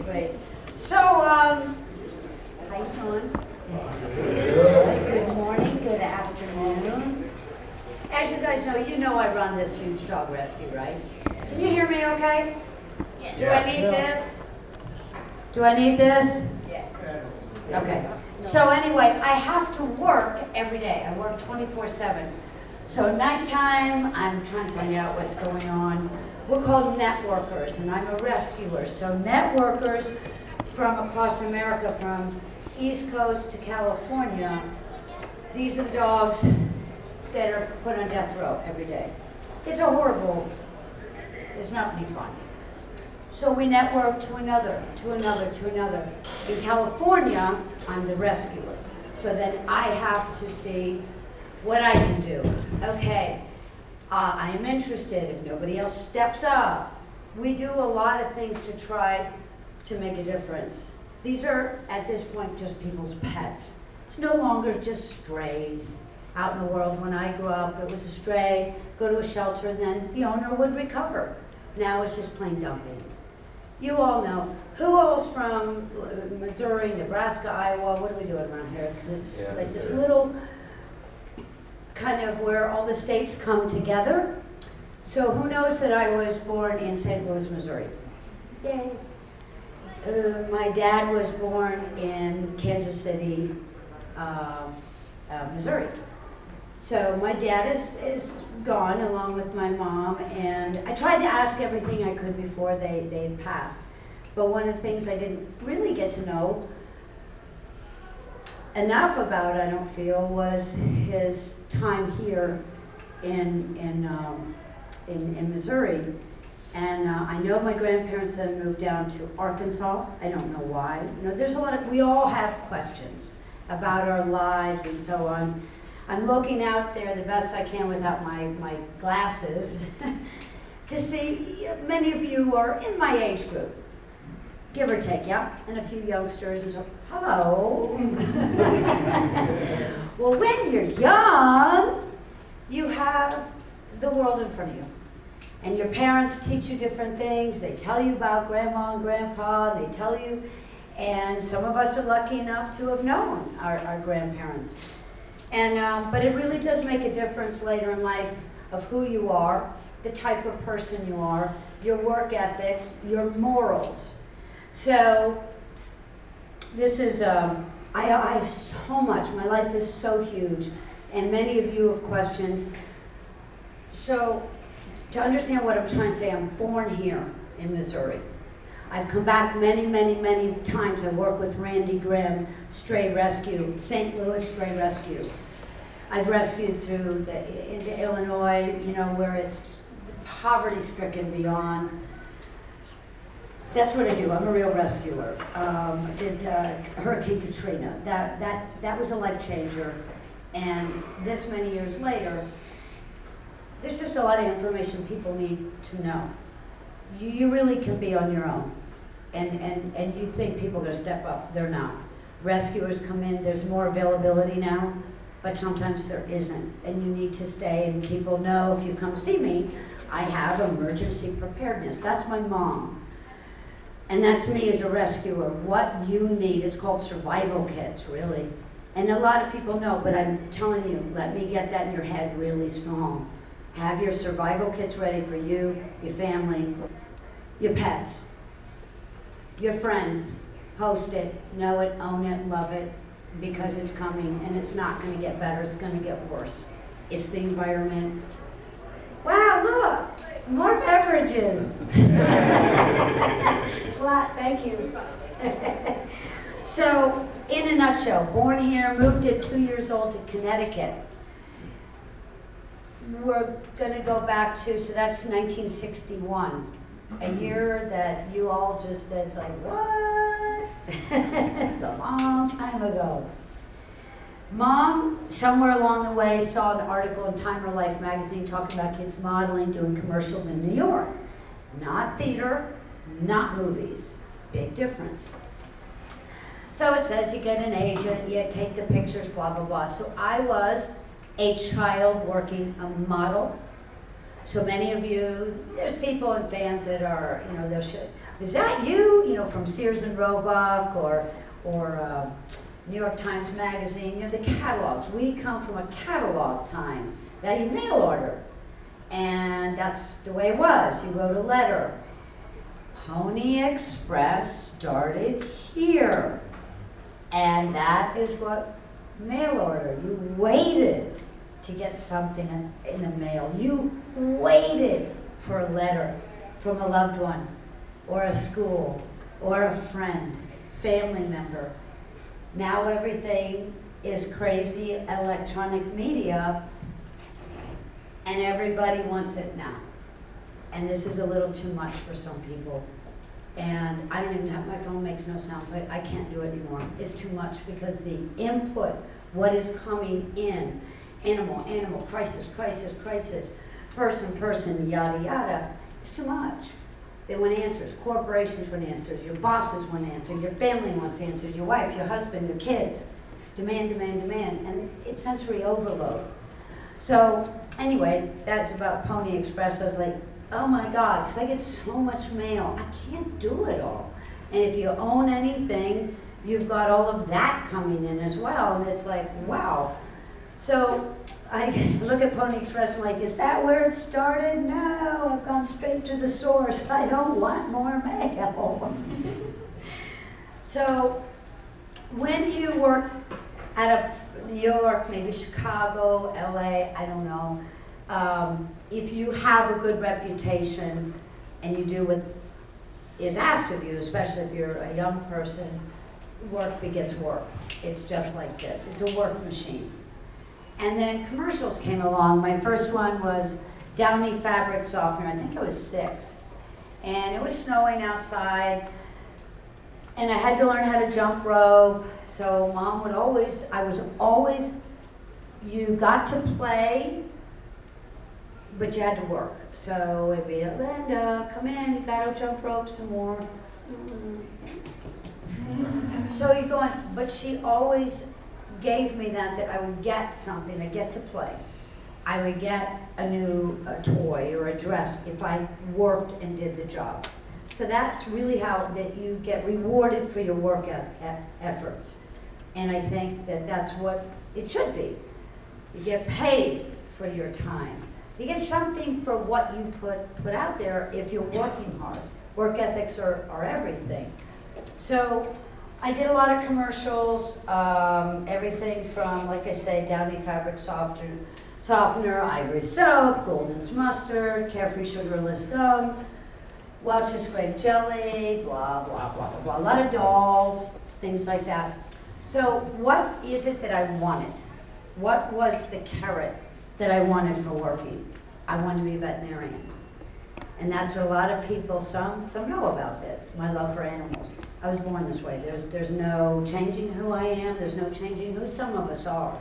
Great. So, how you doing? Good morning, good afternoon. As you guys know, I run this huge dog rescue, right? Can you hear me okay? Yes. Do I need this? Do I need this? Yes. Okay. So anyway, I have to work every day. I work 24/7. So nighttime, I'm trying to find out what's going on. We're called networkers, and I'm a rescuer. So networkers from across America, from East Coast to California, these are the dogs that are put on death row every day. It's a horrible, it's not any fun. So we network to another, to another, to another. In California, I'm the rescuer. So then I have to see what I can do. Okay, I am interested if nobody else steps up. We do a lot of things to try to make a difference. These are, at this point, just people's pets. It's no longer just strays out in the world. When I grew up, it was a stray, go to a shelter, and then the owner would recover. Now it's just plain dumping. You all know. Who else from Missouri, Nebraska, Iowa? What are we doing around here? Because it's like this little kind of where all the states come together. So who knows that I was born in St. Louis, Missouri? Yay. My dad was born in Kansas City, Missouri. So my dad is gone along with my mom, and I tried to ask everything I could before they passed. But one of the things I didn't really get to know enough about, I don't feel, was his time here in Missouri. And I know my grandparents then moved down to Arkansas. I don't know why. There's a lot of, we all have questions about our lives and so on. I'm looking out there the best I can without my glasses to see many of you are in my age group, give or take, yeah? And a few youngsters and so, hello. Well, when you're young, you have the world in front of you. And your parents teach you different things. They tell you about grandma and grandpa, they tell you, and some of us are lucky enough to have known our grandparents. And, but it really does make a difference later in life of who you are, the type of person you are, your work ethics, your morals. So this is, I have so much, my life is so huge, and many of you have questions. So to understand what I'm trying to say, I'm born here in Missouri. I've come back many, many, many times. I work with Randy Grimm, Stray Rescue, St. Louis Stray Rescue. I've rescued through into Illinois, where it's poverty-stricken beyond. That's what I do. I'm a real rescuer. I did Hurricane Katrina. That was a life changer. And this many years later, there's just a lot of information people need to know. You really can be on your own. And you think people are going to step up. They're not. Rescuers come in. There's more availability now, but sometimes there isn't. And you need to stay, and people know if you come see me, I have emergency preparedness. That's my mom. And that's me as a rescuer. What you need, it's called survival kits, really. And a lot of people know, but I'm telling you, let me get that in your head really strong. Have your survival kits ready for you, your family, your pets, your friends. Post it, know it, own it, love it, because it's coming, and it's not going to get better, it's going to get worse. It's the environment. Wow, look, more beverages. Thank you. So, in a nutshell, born here, moved at 2 years old to Connecticut. We're going to go back to, so that's 1961, a year that you all just, it's like, what? It's a long time ago. Mom, somewhere along the way, saw an article in Time or Life magazine talking about kids modeling, doing commercials in New York. Not theater, not movies. Big difference. So it says you get an agent, you take the pictures, blah, blah, blah. So I was a child working a model. So many of you, there's people and fans that are, is that you? You know, from Sears and Roebuck or New York Times Magazine, you know, the catalogs. We come from a catalog time that you mail order. And that's the way it was. You wrote a letter. Pony Express started here. And that is what mail order. You waited to get something in the mail. You waited for a letter from a loved one, or a school, or a friend, family member. Now everything is crazy electronic media, and everybody wants it now. And this is a little too much for some people. And I don't even have, my phone makes no sound, so I can't do it anymore. It's too much because the input, what is coming in, animal, crisis, person, yada, yada, it's too much. They want answers. Corporations want answers. Your bosses want answers. Your family wants answers. Your wife, your husband, your kids. Demand. And it's sensory overload. So anyway, that's about Pony Express. I was like, oh my God, because I get so much mail. I can't do it all. And if you own anything, you've got all of that coming in as well. And it's like, wow. So I look at Pony Express, I'm like, is that where it started? No, I've gone straight to the source. I don't want more mail. So when you work at New York, maybe Chicago, LA, I don't know, if you have a good reputation and you do what is asked of you, especially if you're a young person, work begets work. It's just like this. It's a work machine. And then commercials came along. My first one was Downy fabric softener. I think I was 6. And it was snowing outside. And I had to learn how to jump rope. So Mom would always, you got to play, but you had to work. So it'd be, Linda, come in, you gotta jump rope some more. So you're going, but she always gave me that I would get something, I get to play. I would get a new toy or a dress if I worked and did the job. So that's really how that you get rewarded for your work efforts. And I think that that's what it should be. You get paid for your time. You get something for what you put out there if you're working hard. Work ethics are everything. So I did a lot of commercials, everything from, like I say, Downy fabric softener, Ivory soap, Golden's mustard, Carefree sugarless gum, Welch's grape jelly, blah, blah, blah, blah, blah. A lot of dolls, things like that. So what is it that I wanted? What was the carrot that I wanted for working? I wanted to be a veterinarian. And that's what a lot of people, some know about this, my love for animals. I was born this way. There's no changing who I am. There's no changing who some of us are.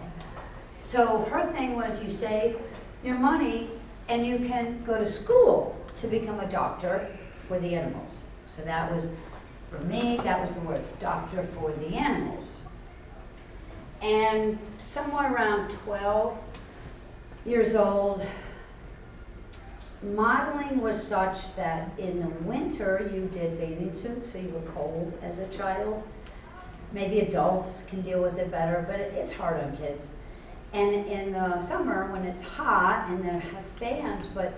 So her thing was you save your money and you can go to school to become a doctor for the animals. So that was, for me, that was the words, doctor for the animals. And somewhere around 12 years old, modeling was such that in the winter you did bathing suits, so you were cold as a child. Maybe adults can deal with it better, but it's hard on kids. And in the summer when it's hot and they have fans, but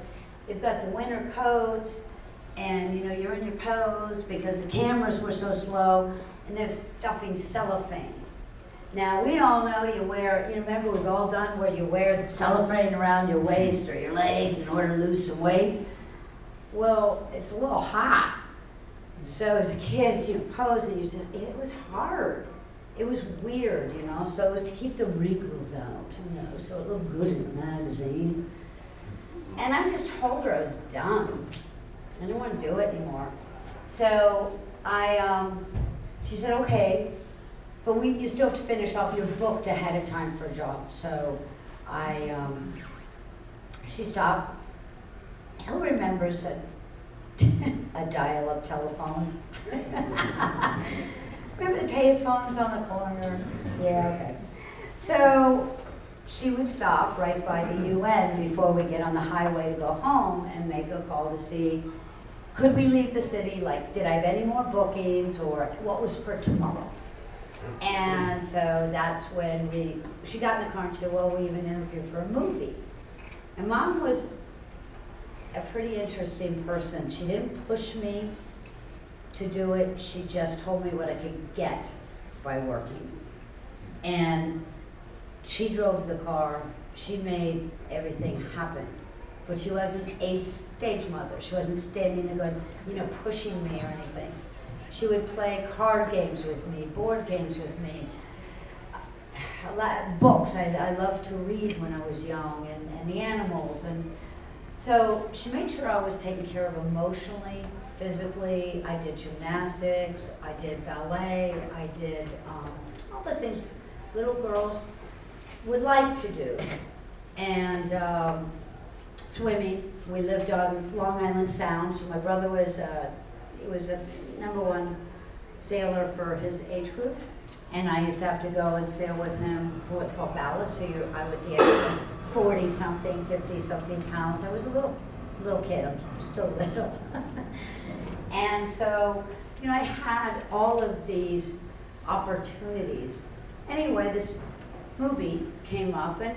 they've got the winter coats and you know you're in your pose because the cameras were so slow and they're stuffing cellophane. Now, we all know you wear, you remember we've all done where you wear cellophane around your waist or your legs in order to lose some weight. Well, it's a little hot. So as a kid, you know, posing, it was hard. It was weird, you know, so it was to keep the wrinkles out, you know, so it looked good in the magazine. And I just told her I was done. I didn't want to do it anymore. So she said, okay. But you still have to finish off your booked ahead of time for a job. So she stopped. Who remembers a dial-up telephone? Remember the payphones on the corner? Yeah, okay. So she would stop right by the UN before we get on the highway to go home and make a call to see could we leave the city? Like, did I have any more bookings, or what was for tomorrow? And so that's when she got in the car and she said, well, we have an interview for a movie. And Mom was a pretty interesting person. She didn't push me to do it. She just told me what I could get by working. And she drove the car. She made everything happen. But she wasn't a stage mother. She wasn't standing there going, you know, pushing me or anything. She would play card games with me, board games with me, books. I loved to read when I was young, and the animals. And so she made sure I was taken care of emotionally, physically. I did gymnastics, I did ballet, I did all the things little girls would like to do. And swimming. We lived on Long Island Sound, so my brother was he was a #1 sailor for his age group, and I used to have to go and sail with him for what's called ballast. So I was the extra 40-something, 50-something pounds. I was a little kid. I'm still little, and so you know I had all of these opportunities. Anyway, this movie came up, and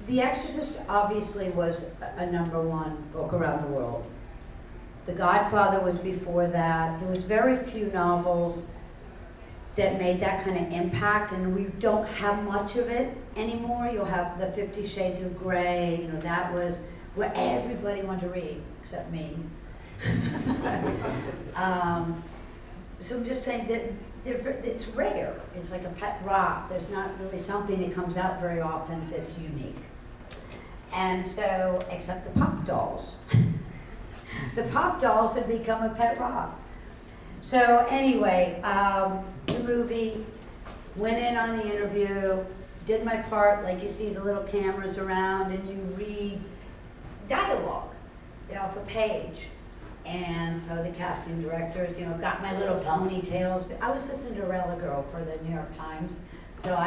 The Exorcist obviously was a #1 book around the world. The Godfather was before that. There was very few novels that made that kind of impact, and we don't have much of it anymore. You'll have the 50 Shades of Grey, you know, that was what everybody wanted to read, except me. So I'm just saying that it's rare. It's like a pet rock. There's not really something that comes out very often that's unique. And so, except the pop dolls. The pop dolls had become a pet rock. So anyway, the movie, went in on the interview, did my part, like you see the little cameras around, and you read dialogue off a page. And so the casting directors, you know, got my little ponytails. I was the Cinderella girl for the New York Times. So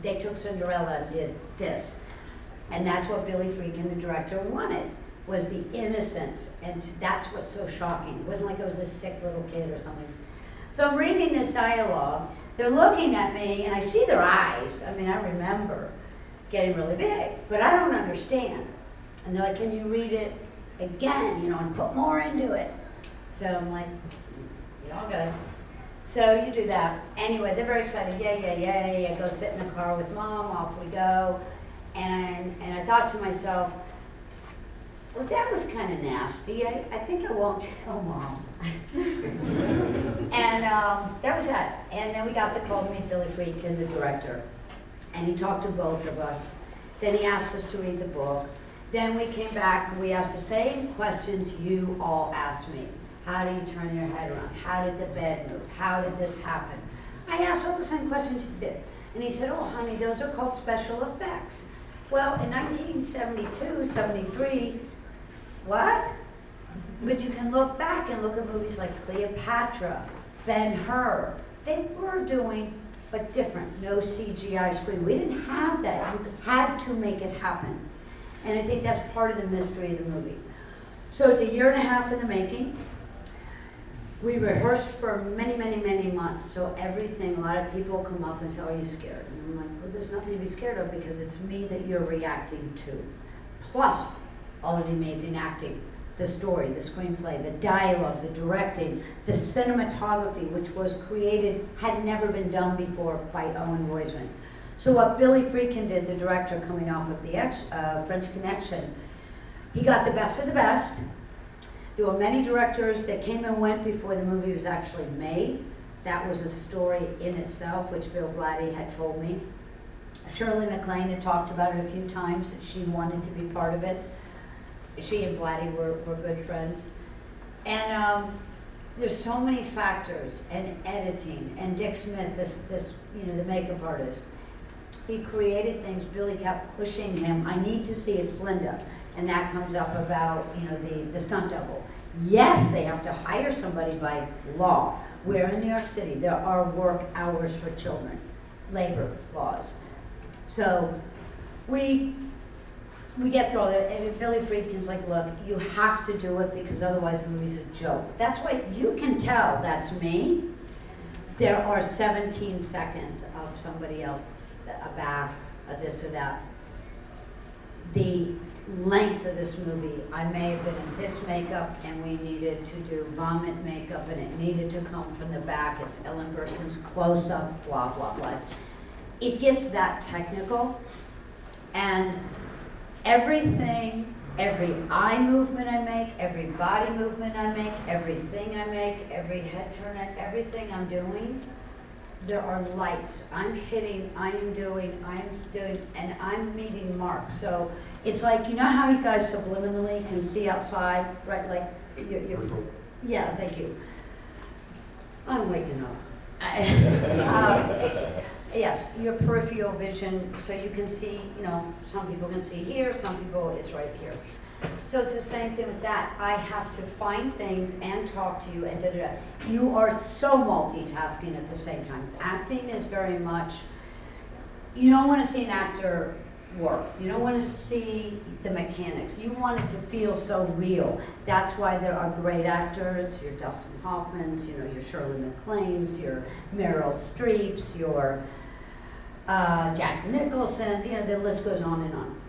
they took Cinderella and did this. And that's what Billy Friedkin, the director, wanted, was the innocence. And that's what's so shocking. It wasn't like I was a sick little kid or something. So I'm reading this dialogue. They're looking at me, and I see their eyes. I mean, I remember getting really big, but I don't understand. And they're like, can you read it again, you know, and put more into it? So I'm like, yeah, okay. So you do that. Anyway, they're very excited. Yay. I go sit in the car with Mom, off we go. And I thought to myself, well, that was kind of nasty. I think I won't tell Mom. And that was that. And then we got the call to meet Billy Friedkin, the director. And he talked to both of us. Then he asked us to read the book. Then we came back and we asked the same questions you all asked me. How do you turn your head around? How did the bed move? How did this happen? I asked all the same questions you did. And he said, oh, honey, those are called special effects. Well, in 1972, 73, what? But you can look back and look at movies like Cleopatra, Ben-Hur. They were doing, but different, no CGI screen. We didn't have that. You had to make it happen. And I think that's part of the mystery of the movie. So it's 1.5 years in the making. We rehearsed for many, many, many months. So everything, a lot of people come up and say, are you scared? And I'm like, well, there's nothing to be scared of because it's me that you're reacting to. Plus all of the amazing acting, the story, the screenplay, the dialogue, the directing, the cinematography, which was created, had never been done before by Owen Roizman. So what Billy Friedkin did, the director coming off of the French Connection, he got the best of the best. There were many directors that came and went before the movie was actually made. That was a story in itself, which Bill Blatty had told me. Shirley MacLaine had talked about it a few times, that she wanted to be part of it. She and Blatty were good friends. And there's so many factors, and editing, and Dick Smith, this the makeup artist. He created things. Billy kept pushing him. I need to see it's Linda. And that comes up about, the stunt double. Yes, they have to hire somebody by law. Where in New York City, there are work hours for children, labor laws. So we we get through all that, and Billy Friedkin's like, look, you have to do it because otherwise the movie's a joke. That's why you can tell that's me. There are 17 seconds of somebody else, a back, a this or that. The length of this movie, I may have been in this makeup and we needed to do vomit makeup and it needed to come from the back. It's Ellen Burstyn's close-up, blah, blah, blah. It gets that technical, and everything, every eye movement I make, every body movement I make, everything I make, every head turn, everything I'm doing, there are lights. I'm hitting, I'm doing, and I'm meeting marks. So it's like, you know how you guys subliminally can see outside, right? Like, yeah, thank you. I'm waking up. Yes, your peripheral vision, so you can see, you know, some people can see here, some people, it's right here. So it's the same thing with that. I have to find things and talk to you and da-da-da. You are so multitasking at the same time. Acting is very much, you don't want to see an actor work. You don't want to see the mechanics. You want it to feel so real. That's why there are great actors, your Dustin Hoffmans, you know, your Shirley MacLaines, your Meryl Streeps, your Jack Nicholson, you know, the list goes on and on.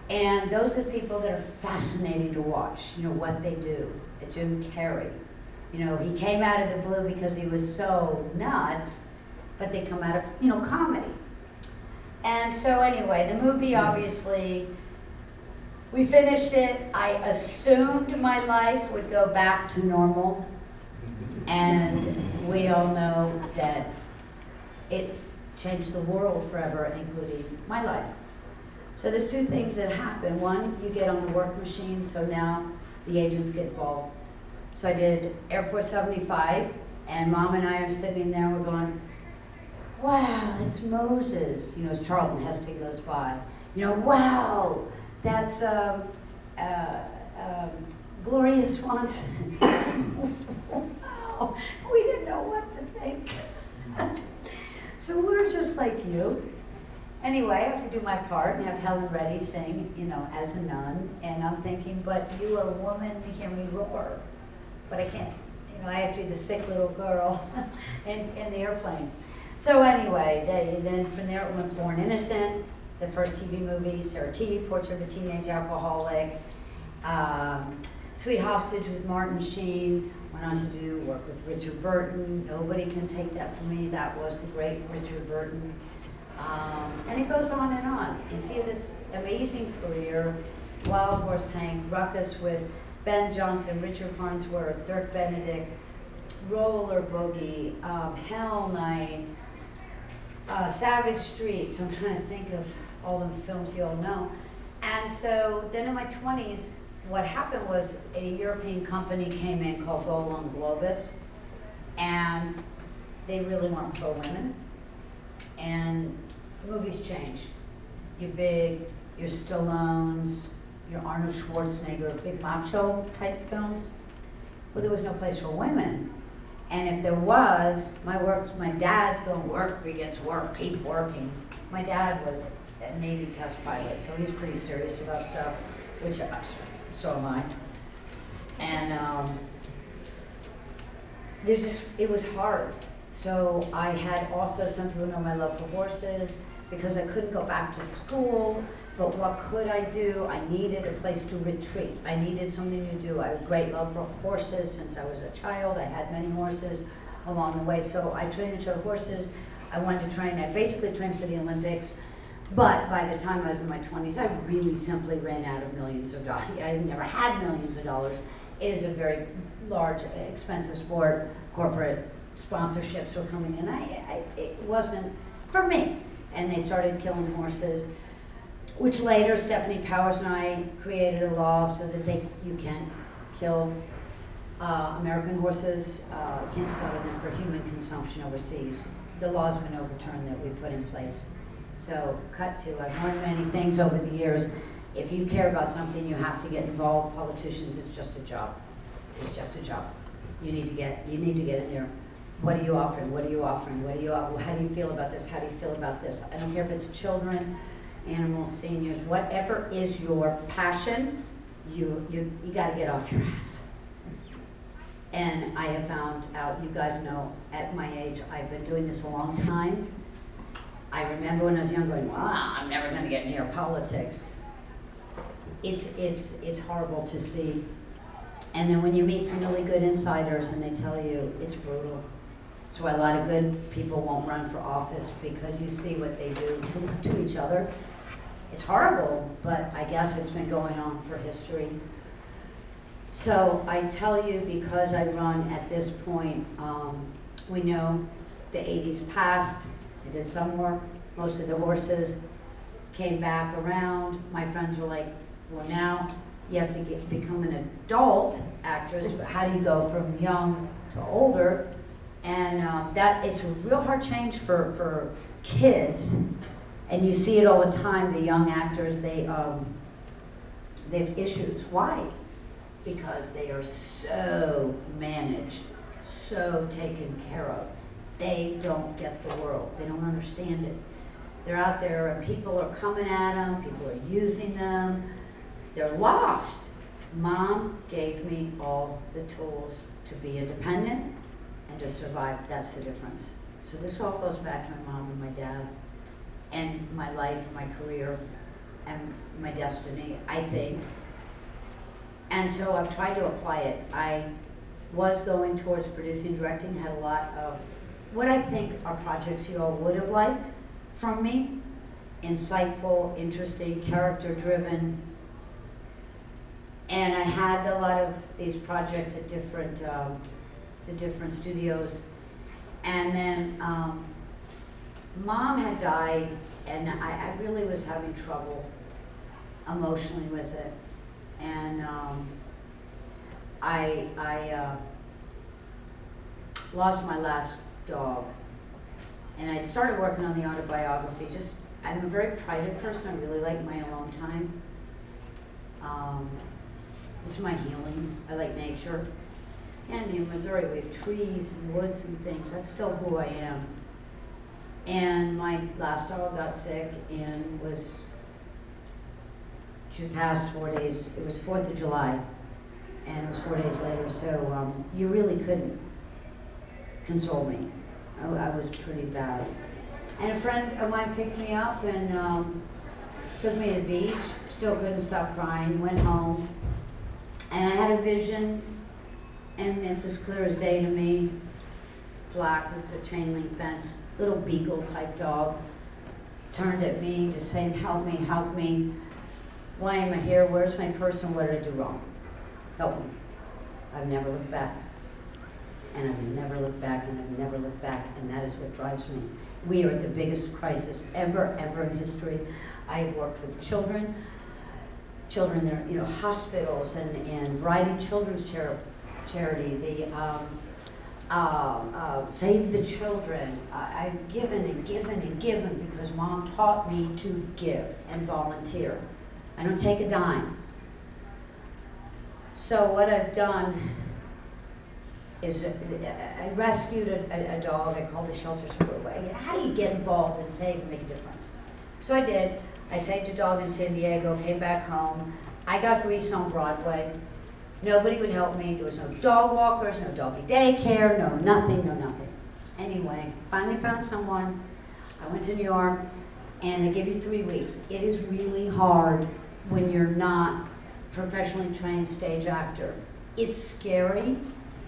And those are the people that are fascinating to watch, you know, what they do. Jim Carrey, you know, he came out of the blue because he was so nuts, but they come out of, you know, comedy. And so anyway, the movie, obviously, we finished it. I assumed my life would go back to normal. And we all know that it changed the world forever, including my life. So there's two things that happen. One, you get on the work machine, so now the agents get involved. So I did Airport 75, and Mom and I are sitting there, we're going, wow, it's Moses. You know, as Charlton Heston goes by. You know, wow, that's Gloria Swanson. Wow, we didn't know what to think. So we're just like you. Anyway, I have to do my part and have Helen Reddy sing, you know, as a nun. And I'm thinking, but you are a woman to hear me roar. But I can't, you know, I have to be the sick little girl in the airplane. So anyway, then from there it went Born Innocent, the first TV movie, Sarah T, Portrait of a Teenage Alcoholic, Sweet Hostage with Martin Sheen, went on to do work with Richard Burton. Nobody can take that from me. That was the great Richard Burton. And it goes on and on. You see this amazing career, Wild Horse Hank, Ruckus with Ben Johnson, Richard Farnsworth, Dirk Benedict, Roller Boogie, Hell Night, Savage Street. So I'm trying to think of all the films you all know. And so then in my 20s, what happened was a European company came in called Golan Globus, and they really weren't pro-women. And movies changed. Your big, your Stallones, your Arnold Schwarzenegger, big macho type films. Well, there was no place for women. And if there was, my dad's going, work begets work, keep working. My dad was a Navy test pilot, so he's pretty serious about stuff, which so am I. And it was hard. So I had also, some people know my love for horses, because I couldn't go back to school, but what could I do? I needed a place to retreat. I needed something to do. I have a great love for horses since I was a child. I had many horses along the way. So I trained and showed horses. I wanted to train. I basically trained for the Olympics. But by the time I was in my 20s, I really simply ran out of millions of dollars. I never had millions of dollars. It is a very large, expensive sport. Corporate sponsorships were coming in. It wasn't for me. And they started killing horses, which later Stephanie Powers and I created a law so that you can't kill American horses, can't slaughter them for human consumption overseas. The law's been overturned that we put in place. So cut to, I've learned many things over the years. If you care about something, you have to get involved. Politicians, it's just a job. It's just a job. You need to get in there. What are you offering? What are you offering? What are you offering? How do you feel about this? How do you feel about this? I don't care if it's children, animals, seniors, whatever is your passion, you got to get off your ass. And I have found out, you guys know, at my age, I've been doing this a long time. I remember when I was young going, well, I'm never going to get near politics. It's horrible to see. And then when you meet some really good insiders and they tell you it's brutal. That's why a lot of good people won't run for office, because you see what they do to each other. It's horrible, but I guess it's been going on for history. So I tell you, because I run at this point, we know the 80s passed. I did some work. Most of the horses came back around. My friends were like, well, now you have to become an adult actress, but how do you go from young to older? And that it's a real hard change for kids. And you see it all the time, the young actors, they have issues. Why? Because they are so managed, so taken care of. They don't get the world. They don't understand it. They're out there and people are coming at them, people are using them. They're lost. Mom gave me all the tools to be independent and to survive. That's the difference. So this all goes back to my mom and my dad and my life, my career, and my destiny, I think. And so I've tried to apply it. I was going towards producing, directing, had a lot of what I think are projects you all would have liked from me. Insightful, interesting, character-driven. And I had a lot of these projects at the different studios. And then Mom had died, and I really was having trouble emotionally with it. And I lost my last dog. And I'd started working on the autobiography. I'm a very private person. I really like my alone time. This is my healing. I like nature. And in Missouri, we have trees and woods and things. That's still who I am. And my last dog got sick and she passed 4 days. It was 4th of July, and it was 4 days later. So you really couldn't console me. I was pretty bad. And a friend of mine picked me up and took me to the beach. Still couldn't stop crying. Went home. And I had a vision, and it's as clear as day to me. It's black, it's a chain link fence, little beagle type dog. Turned at me, just saying, help me, help me. Why am I here? Where's my person? What did I do wrong? Help me. I've never looked back. And I've never looked back, and I've never looked back, and that is what drives me. We are at the biggest crisis ever in history. I've worked with children that are, hospitals and Variety Children's Charity, the Save the Children. I've given and given and given because Mom taught me to give and volunteer. I don't take a dime. So what I've done is I rescued a dog. I called the shelters. How do you get involved and save and make a difference? So I did. I saved a dog in San Diego, came back home. I got Grease on Broadway. Nobody would help me. There was no dog walkers, no doggy daycare, no nothing. Anyway, finally found someone. I went to New York, and they give you 3 weeks. It is really hard when you're not professionally trained stage actor. It's scary.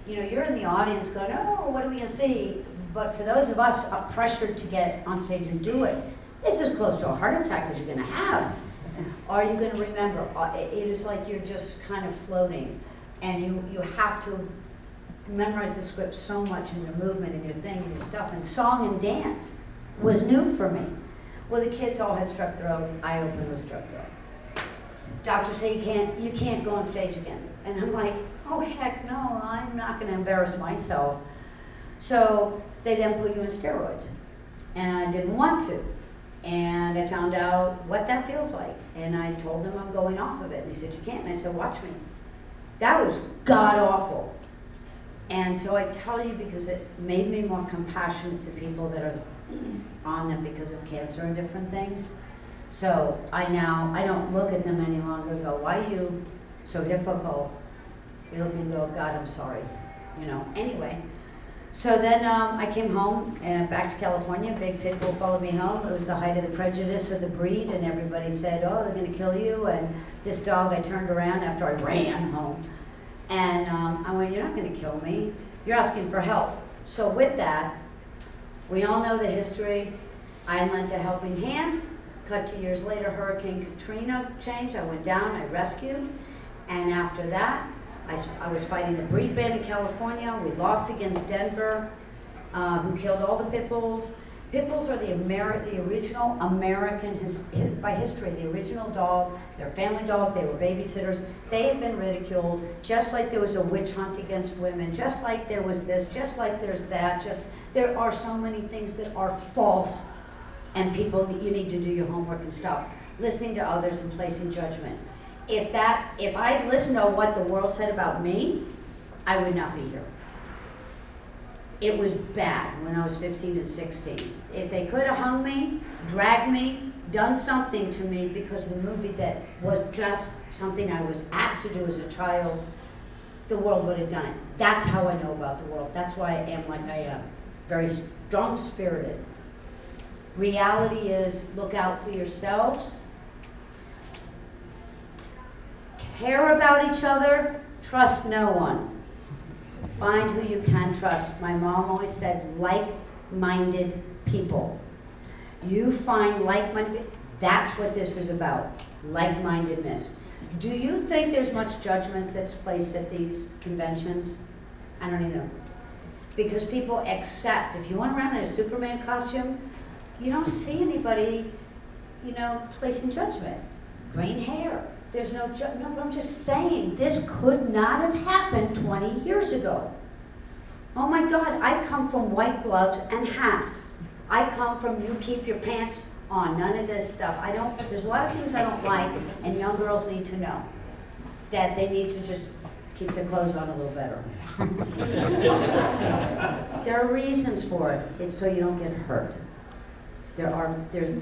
You're in the audience going, oh, what are we gonna see? But for those of us pressured to get on stage and do it, it's as close to a heart attack as you're gonna have. Are you gonna remember? It is like you're just kind of floating, and you have to memorize the script so much, and your movement and your thing and your stuff, and song and dance was new for me. Well, the kids all had strep throat. I opened with strep throat. Doctors say you can't go on stage again. And I'm like, oh heck no, I'm not gonna embarrass myself. So they then put you on steroids. And I didn't want to. And I found out what that feels like. And I told them I'm going off of it. And they said, you can't. And I said, watch me. That was god awful. And so I tell you because it made me more compassionate to people that are on them because of cancer and different things. So I don't look at them any longer and go, why are you so difficult? You look and go, God, I'm sorry. You know, anyway. So then I came home and back to California. Big pit bull followed me home. It was the height of the prejudice of the breed, and everybody said, oh, they're gonna kill you. And this dog, I turned around after I ran home. And I went, you're not gonna kill me. You're asking for help. So with that, we all know the history. I lent a helping hand. Cut to years later, Hurricane Katrina changed. I went down, I rescued. And after that, I was fighting the breed ban in California. We lost against Denver, who killed all the pit bulls. Pit bulls are the original American, by history, the original dog, their family dog, they were babysitters. They have been ridiculed, just like there was a witch hunt against women, just like there was this, just like there's that, there are so many things that are false, and people, you need to do your homework and stop listening to others and placing judgment. If I listened to what the world said about me, I would not be here. It was bad when I was 15 and 16. If they could have hung me, dragged me, done something to me because of the movie that was just something I was asked to do as a child, the world would have done it. That's how I know about the world. That's why I am like I am. Very strong-spirited. Reality is, look out for yourselves. Care about each other, trust no one. Find who you can trust. My mom always said, like-minded people. You find like-minded, that's what this is about, like-mindedness. Do you think there's much judgment that's placed at these conventions? I don't either. Because people accept, if you went around in a Superman costume, you don't see anybody, you know, placing judgment. Green hair. There's no, but I'm just saying, this could not have happened 20 years ago. Oh my God, I come from white gloves and hats. I come from you keep your pants on, none of this stuff. There's a lot of things I don't like, and young girls need to know that they need to just keep their clothes on a little better. There are reasons for it. It's so you don't get hurt. There's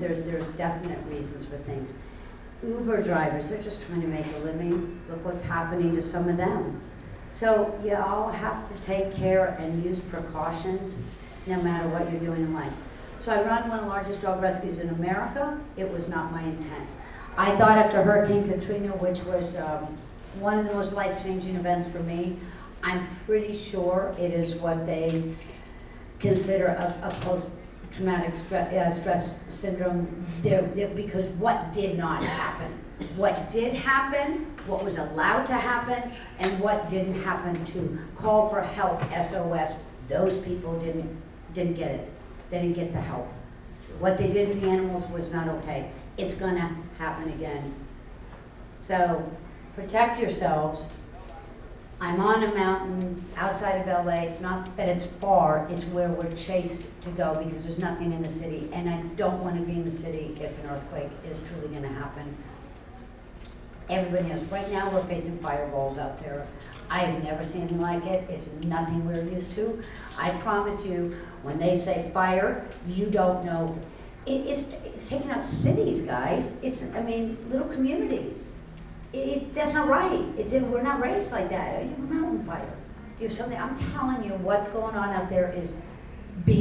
definite reasons for things. Uber drivers, they're just trying to make a living. Look what's happening to some of them. So you all have to take care and use precautions no matter what you're doing in life. So I run one of the largest dog rescues in America. It was not my intent. I thought after Hurricane Katrina, which was one of the most life-changing events for me, I'm pretty sure it is what they consider a post-traumatic stress syndrome, because what did not happen? What did happen, what was allowed to happen, and what didn't happen to call for help, SOS, those people didn't get it. They didn't get the help. What they did to the animals was not okay. It's gonna happen again. So protect yourselves. I'm on a mountain outside of LA. It's not that it's far, it's where we're chased to go because there's nothing in the city. And I don't want to be in the city if an earthquake is truly going to happen. Everybody knows. Right now we're facing fireballs out there. I have never seen anything like it. It's nothing we're used to. I promise you, when they say fire, you don't know. It's taking out cities, guys. Little communities. That's not right. We're not raised like that. You have a mountain fire. You have something. I'm telling you, what's going on out there is